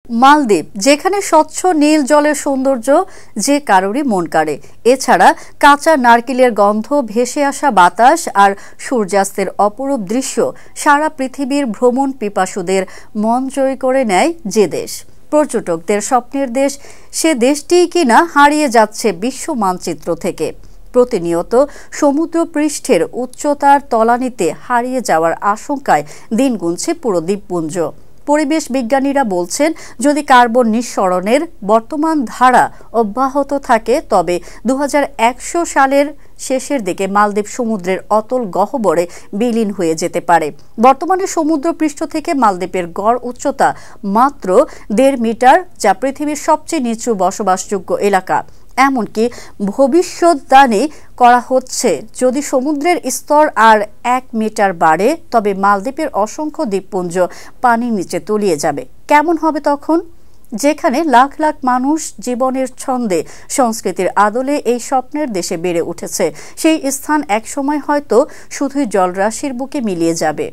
মালদ্বীপ, যেখানে স্বচ্ছ নীল জলের সৌন্দর্য যে কারোরই মন কাড়ে। এছাড়া কাঁচা নারকেলের গন্ধ, ভেসে আসা বাতাস আর সূর্যাস্তের অপরূপ দৃশ্য সারা পৃথিবীর ভ্রমণ পিপাসুদের মন জয় করে নেয় যে দেশ। পর্যটকদের স্বপ্নের দেশ, সে দেশটিই কিনা হারিয়ে যাচ্ছে বিশ্ব মানচিত্র থেকে। প্রতিনিয়ত সমুদ্র পৃষ্ঠের উচ্চতার তলানিতে হারিয়ে যাওয়ার আশঙ্কায় দিন গুনছে পুরো দ্বীপপুঞ্জ। পরিবেশ বিজ্ঞানীরা বলছেন, যদি কার্বন নিঃসরণের বর্তমান ধারা অব্যাহত থাকে তবে 2100 সালের শেষের দিকে মালদ্বীপ সমুদ্রের অতল গহ্বরে বিলীন হয়ে যেতে পারে। বর্তমানে সমুদ্র পৃষ্ঠ থেকে মালদ্বীপের গড় উচ্চতা মাত্র 1.5 মিটার, যা পৃথিবীর সবচেয়ে নিচু বসবাসযোগ্য এলাকা। এমনকি ভবিষ্যদ্বাণী করা হচ্ছে, যদি সমুদ্রের স্তর আর 1 মিটার বাড়ে তবে মালদ্বীপের অসংখ্য দ্বীপপুঞ্জ পানির নিচে তলিয়ে যাবে। কেমন হবে তখন? যেখানে লাখ লাখ মানুষ জীবনের ছন্দে, সংস্কৃতির আদলে এই স্বপ্নের দেশে বেড়ে উঠেছে, সেই স্থান একসময় হয়তো শুধুই জলরাশির বুকে মিলিয়ে যাবে।